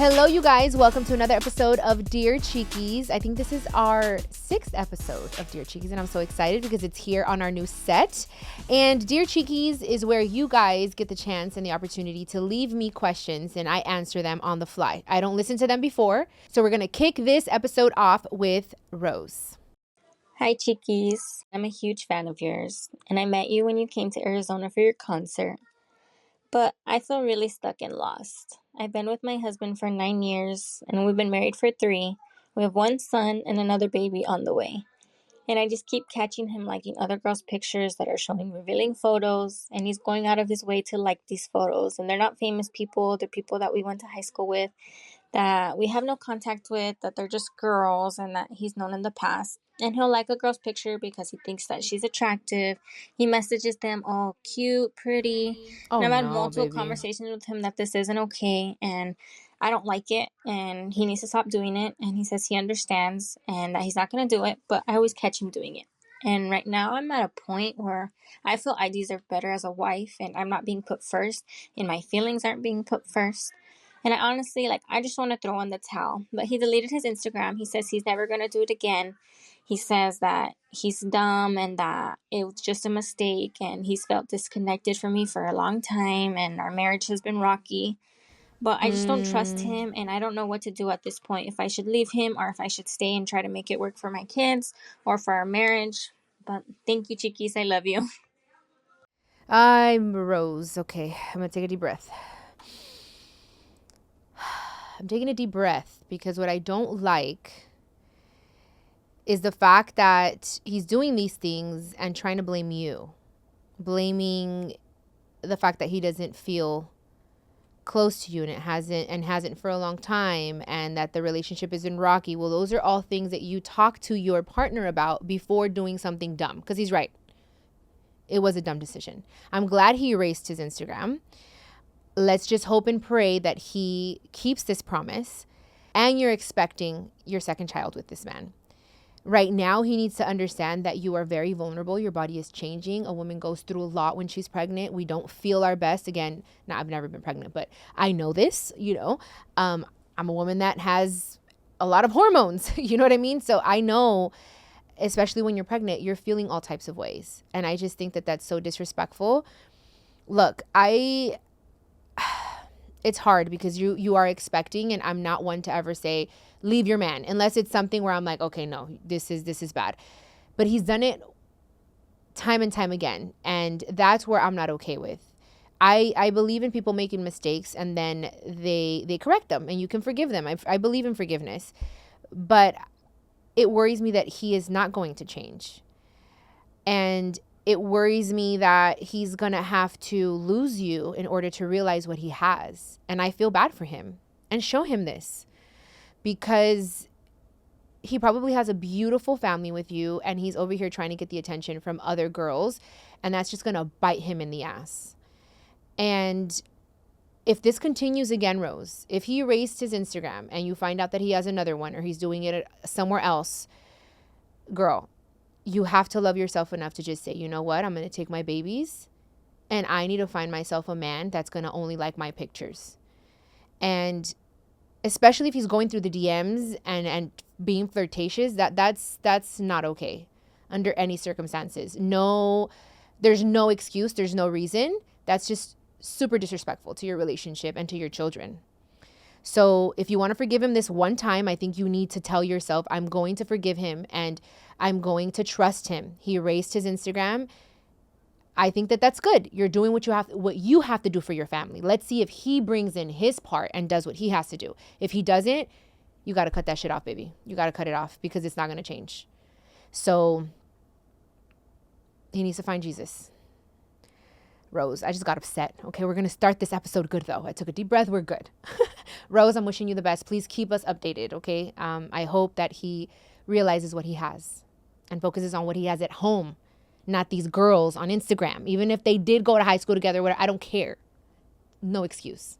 Hello, you guys. Welcome to another episode of Dear Chiquis. I think this is our 6th episode of Dear Chiquis, and I'm so excited because it's here on our new set. And Dear Chiquis is where you guys get the chance and the opportunity to leave me questions, and I answer them on the fly. I don't listen to them before, so we're going to kick this episode off with Rose. Hi, Chiquis. I'm a huge fan of yours, and I met you when you came to Arizona for your concert. But I feel really stuck and lost. I've been with my husband for 9 years, and we've been married for 3. We have 1 son and another baby on the way. And I just keep catching him liking other girls' pictures that are showing revealing photos, and he's going out of his way to like these photos. And they're not famous people, they're people that we went to high school with, that we have no contact with, that they're just girls and that he's known in the past. And he'll like a girl's picture because he thinks that she's attractive. He messages them all cute, pretty. And I've had multiple conversations with him that this isn't okay and I don't like it and he needs to stop doing it. And he says he understands and that he's not going to do it, but I always catch him doing it. And right now I'm at a point where I feel I deserve better as a wife and I'm not being put first and my feelings aren't being put first. And I honestly, I just want to throw in the towel. But he deleted his Instagram. He says he's never going to do it again. He says that he's dumb and that it was just a mistake. And he's felt disconnected from me for a long time. And our marriage has been rocky. But I just don't trust him. And I don't know what to do at this point. If I should leave him or if I should stay and try to make it work for my kids or for our marriage. But thank you, Chiquis. I love you. I'm Rose. Okay, I'm going to take a deep breath. I'm taking a deep breath because what I don't like is the fact that he's doing these things and trying to blame you. Blaming the fact that he doesn't feel close to you and hasn't for a long time and that the relationship isn't rocky. Well, those are all things that you talk to your partner about before doing something dumb, because he's right. It was a dumb decision. I'm glad he erased his Instagram. Let's just hope and pray that he keeps this promise and you're expecting your second child with this man. Right now, he needs to understand that you are very vulnerable. Your body is changing. A woman goes through a lot when she's pregnant. We don't feel our best. Again, now I've never been pregnant, but I know this, I'm a woman that has a lot of hormones. You know what I mean? So I know, especially when you're pregnant, you're feeling all types of ways. And I just think that that's so disrespectful. Look, it's hard because you are expecting, and I'm not one to ever say leave your man unless it's something where I'm like, okay, no, this is bad. But he's done it time and time again, and that's where I'm not okay with. I believe in people making mistakes and then they correct them and you can forgive them. I believe in forgiveness, but it worries me that he is not going to change. And it worries me that he's going to have to lose you in order to realize what he has. And I feel bad for him and show him this because he probably has a beautiful family with you and he's over here trying to get the attention from other girls. And that's just going to bite him in the ass. And if this continues again, Rose, if he erased his Instagram and you find out that he has another one or he's doing it somewhere else, girl, you have to love yourself enough to just say, you know what, I'm going to take my babies and I need to find myself a man that's going to only like my pictures. And especially if he's going through the DMs and being flirtatious, that's not okay under any circumstances. No, there's no excuse. There's no reason. That's just super disrespectful to your relationship and to your children. So if you want to forgive him this one time, I think you need to tell yourself, I'm going to forgive him and I'm going to trust him. He erased his Instagram. I think that that's good. You're doing what you have to do for your family. Let's see if he brings in his part and does what he has to do. If he doesn't, you got to cut that shit off, baby. You got to cut it off because it's not going to change. So he needs to find Jesus. Rose, I just got upset. Okay, we're going to start this episode good, though. I took a deep breath. We're good. Rose, I'm wishing you the best. Please keep us updated, okay? I hope that he realizes what he has and focuses on what he has at home, not these girls on Instagram. Even if they did go to high school together, I don't care. No excuse.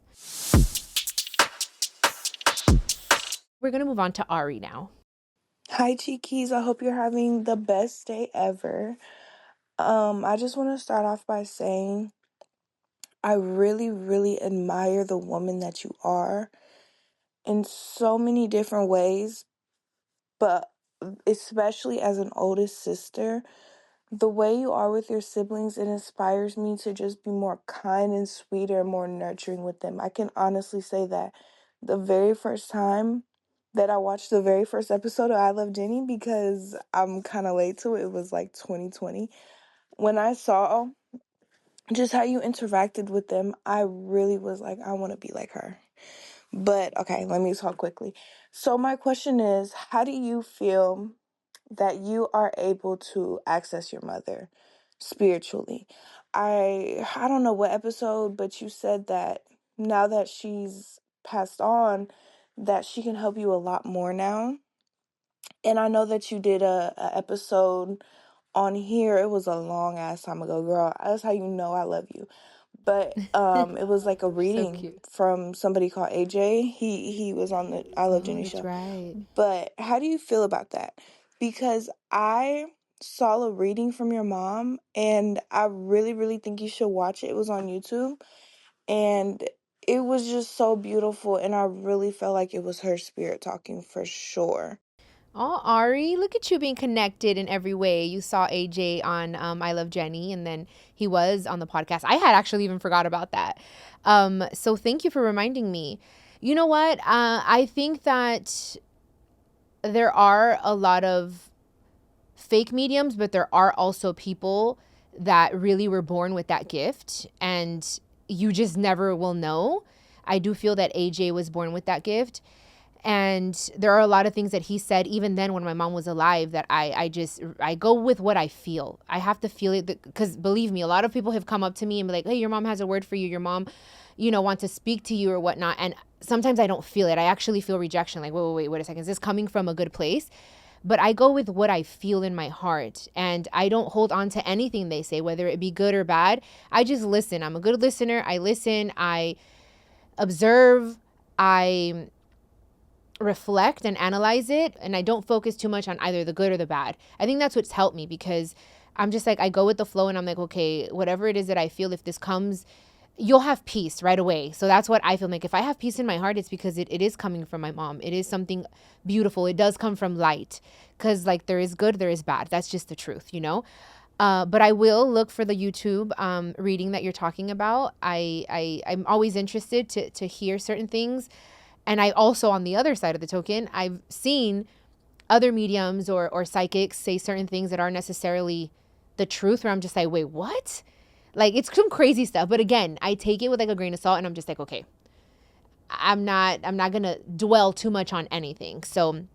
We're going to move on to Arie now. Hi, Chiquis. I hope you're having the best day ever. I just want to start off by saying I really, really admire the woman that you are. in so many different ways, but especially as an oldest sister, the way you are with your siblings, it inspires me to just be more kind and sweeter and more nurturing with them. I can honestly say that the very first time that I watched the very first episode of I Love Jenny, because I'm kind of late to it, it was like 2020. When I saw just how you interacted with them, I really was like, I want to be like her. But okay, let me talk quickly. So my question is, how do you feel that you are able to access your mother spiritually? I don't know what episode, but you said that now that she's passed on, that she can help you a lot more now. And I know that you did a episode on here. It was a long ass time ago, girl. That's how you know I love you. But it was like a So reading cute. from somebody called AJ. He was on the I Love Oh, Jenny that's show. right. But how do you feel about that? Because I saw a reading from your mom, and I really, really think you should watch it. It was on YouTube, and it was just so beautiful, and I really felt like it was her spirit talking for sure. Oh, Arie, look at you being connected in every way. You saw AJ on I Love Jenny, and then he was on the podcast. I had actually even forgot about that. So thank you for reminding me. You know what? I think that there are a lot of fake mediums, but there are also people that really were born with that gift, and you just never will know. I do feel that AJ was born with that gift. And there are a lot of things that he said, even then when my mom was alive, that I go with what I feel. I have to feel it, because believe me, a lot of people have come up to me and be like, hey, your mom has a word for you. Your mom, wants to speak to you or whatnot. And sometimes I don't feel it. I actually feel rejection. Like, wait a second. Is this coming from a good place? But I go with what I feel in my heart, and I don't hold on to anything they say, whether it be good or bad. I just listen. I'm a good listener. I listen. I observe. I reflect and analyze it, and I don't focus too much on either the good or the bad. I think that's what's helped me, because I'm just like, I go with the flow, and I'm like, okay, whatever it is that I feel, if this comes, you'll have peace right away. So that's what I feel like. If I have peace in my heart, it's because it is coming from my mom. It is something beautiful. It does come from light, because like there is good, there is bad. That's just the truth. But I will look for the YouTube reading that you're talking about. I'm always interested to hear certain things. And I also, on the other side of the token, I've seen other mediums or psychics say certain things that aren't necessarily the truth, where I'm just like, wait, what? Like, it's some crazy stuff. But again, I take it with like a grain of salt, and I'm just like, okay, I'm not gonna dwell too much on anything. So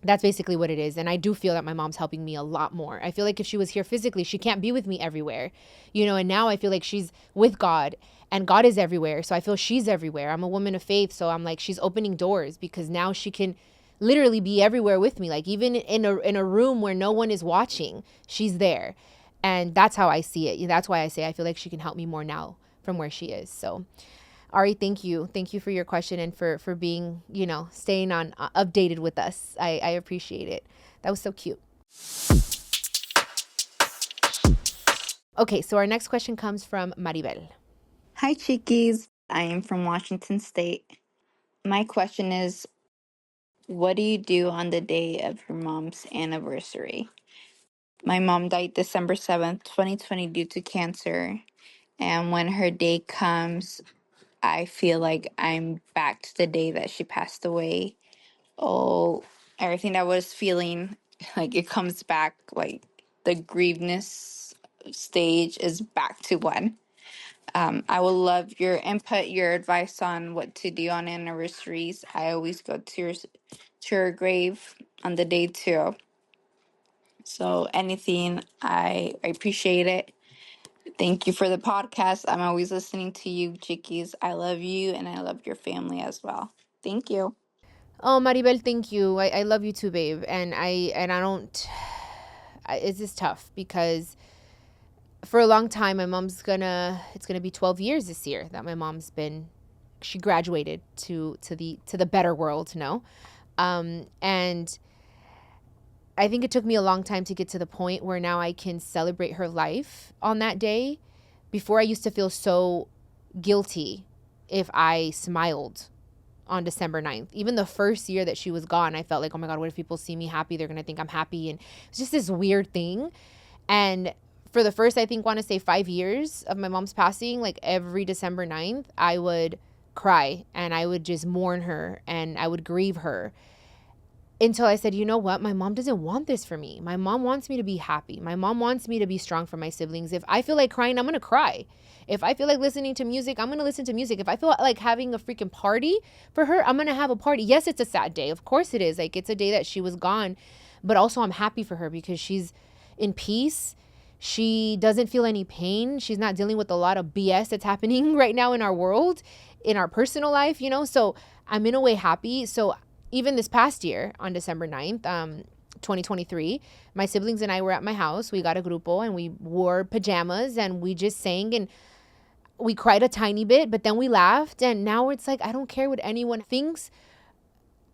that's basically what it is. And I do feel that my mom's helping me a lot more. I feel like if she was here physically, she can't be with me everywhere, and now I feel like she's with God, and God is everywhere. So I feel she's everywhere. I'm a woman of faith. So I'm like, she's opening doors, because now she can literally be everywhere with me. Like, even in a room where no one is watching, she's there. And that's how I see it. That's why I say I feel like she can help me more now from where she is. So Arie, thank you. Thank you for your question, and for being, staying on updated with us. I appreciate it. That was so cute. Okay, so our next question comes from Maribel. Hi, Chiquis. I am from Washington State. My question is, what do you do on the day of your mom's anniversary? My mom died December 7th, 2020, due to cancer. And when her day comes, I feel like I'm back to the day that she passed away. Oh, everything that I was feeling, like it comes back, like the grievedness stage is back to one. I would love your input, your advice on what to do on anniversaries. I always go to your grave on the day too. So anything, I appreciate it. Thank you for the podcast. I'm always listening to you, Chiquis. I love you, and I love your family as well. Thank you. Oh, Maribel, thank you. I love you too, babe. And I don't. It's just tough, because for a long time, it's gonna be 12 years this year that my mom's been. She graduated to the better world, no. And I think it took me a long time to get to the point where now I can celebrate her life on that day. Before, I used to feel so guilty if I smiled on December 9th. Even the first year that she was gone, I felt like, oh my God, what if people see me happy? They're going to think I'm happy. And it's just this weird thing. And for the first, I think, want to say 5 years of my mom's passing, like every December 9th, I would cry and I would just mourn her and I would grieve her until I said, you know what? My mom doesn't want this for me. My mom wants me to be happy. My mom wants me to be strong for my siblings. If I feel like crying, I'm going to cry. If I feel like listening to music, I'm going to listen to music. If I feel like having a freaking party for her, I'm going to have a party. Yes, it's a sad day. Of course it is. Like, it's a day that she was gone, but also I'm happy for her because she's in peace. She doesn't feel any pain. She's not dealing with a lot of BS that's happening right now in our world, in our personal life, you know? So I'm in a way happy. So even this past year on December 9th, 2023, my siblings and I were at my house. We got a grupo and we wore pajamas and we just sang and we cried a tiny bit, but then we laughed. And now it's like, I don't care what anyone thinks,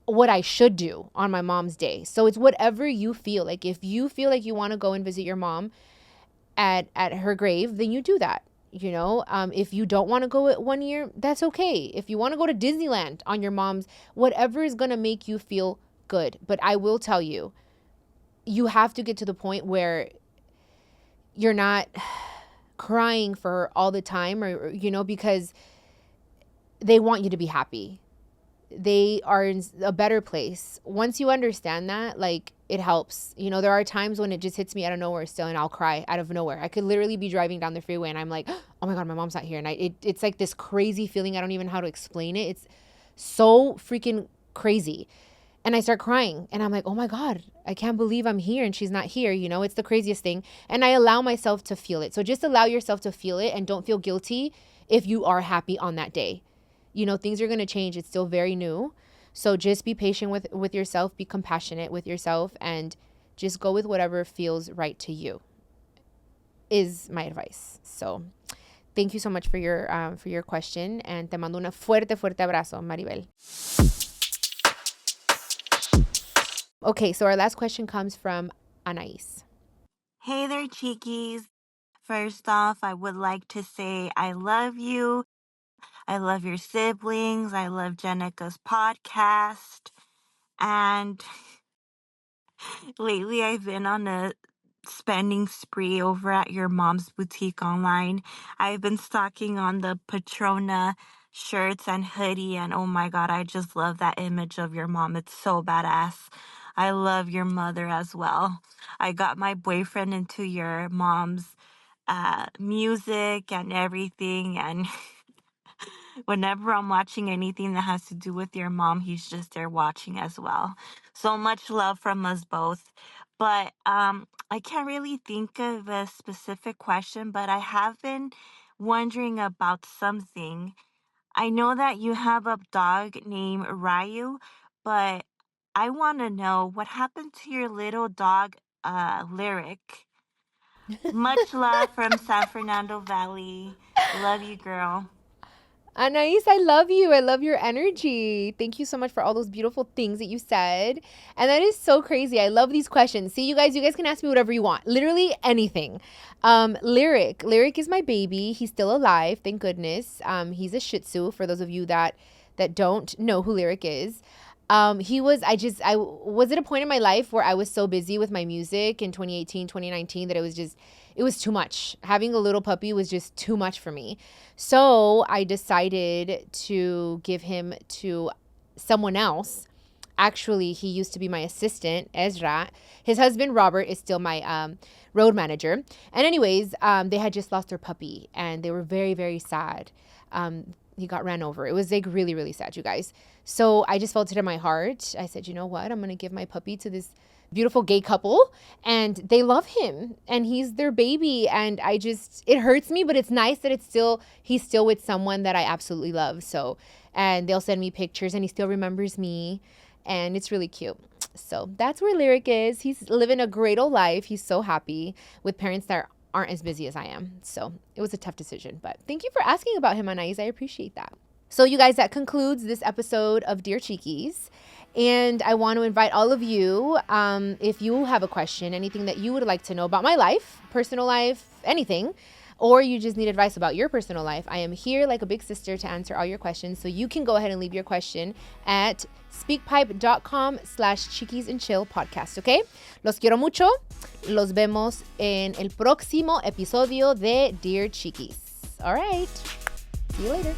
what I should do on my mom's day. So it's whatever you feel. Like, if you feel like you want to go and visit your mom at her grave, then you do that. You know, if you don't want to go at 1 year, that's okay. If you want to go to Disneyland on your mom's, whatever is going to make you feel good. But I will tell you, you have to get to the point where you're not crying for her all the time, or, you know, because they want you to be happy. They are in a better place. Once you understand that, like, it helps. You know, there are times when it just hits me out of nowhere still and I'll cry out of nowhere. I could literally be driving down the freeway and I'm like, oh my God, my mom's not here. And it's like this crazy feeling. I don't even know how to explain it. It's so freaking crazy. And I start crying and I'm like, oh my God, I can't believe I'm here and she's not here. You know, it's the craziest thing. And I allow myself to feel it. So just allow yourself to feel it and don't feel guilty if you are happy on that day. You know, things are going to change. It's still very new. So just be patient with yourself, be compassionate with yourself, and just go with whatever feels right to you, is my advice. So thank you so much for your question, and te mando una fuerte abrazo, Maribel. Okay, so our last question comes from Anais. Hey there, Chiquis. First off, I would like to say I love you. I love your siblings. I love Jenica's podcast. And lately I've been on a spending spree over at your mom's boutique online. I've been stocking on the Patrona shirts and hoodie, and oh my God, I just love that image of your mom. It's so badass. I love your mother as well. I got my boyfriend into your mom's music and everything, and whenever I'm watching anything that has to do with your mom, he's just there watching as well. So much love from us both. But I can't really think of a specific question, but I have been wondering about something. I know that you have a dog named Ryu, but I want to know what happened to your little dog, Lyric. Much love from San Fernando Valley. Love you, girl. Anais, I love you. I love your energy. Thank you so much for all those beautiful things that you said. And that is so crazy. I love these questions. See, you guys can ask me whatever you want. Literally anything. Lyric is my baby. He's still alive. Thank goodness. He's a Shih Tzu, for those of you that don't know who Lyric is. I was at a point in my life where I was so busy with my music in 2018, 2019 that it was too much. Having a little puppy was just too much for me. So I decided to give him to someone else. Actually, he used to be my assistant, Ezra. His husband, Robert, is still my road manager. And anyways, they had just lost their puppy and they were very, very sad. He got ran over. It was like really, really sad, you guys. So I just felt it in my heart. I said, you know what? I'm going to give my puppy to this beautiful gay couple, and they love him and he's their baby. And it hurts me, but it's nice that he's still with someone that I absolutely love. So, and they'll send me pictures and he still remembers me, and it's really cute. So that's where Lyric is. He's living a great old life. He's so happy with parents that aren't as busy as I am. So it was a tough decision, but thank you for asking about him, Anais. I appreciate that. So you guys, that concludes this episode of Dear Chiquis. And I want to invite all of you, if you have a question, anything that you would like to know about my life, personal life, anything, or you just need advice about your personal life, I am here like a big sister to answer all your questions. So you can go ahead and leave your question at speakpipe.com/Chiquis and Chill podcast, ¿ok? Los quiero mucho. Los vemos en el próximo episodio de Dear Chiquis. All right. See you later.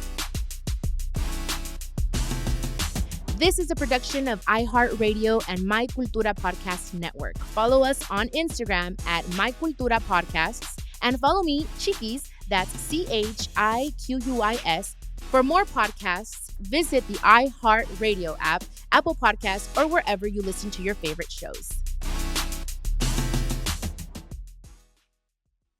This is a production of iHeartRadio and My Cultura Podcast Network. Follow us on Instagram at My Cultura Podcasts and follow me, Chiquis, that's CHIQUIS. For more podcasts, visit the iHeartRadio app, Apple Podcasts, or wherever you listen to your favorite shows.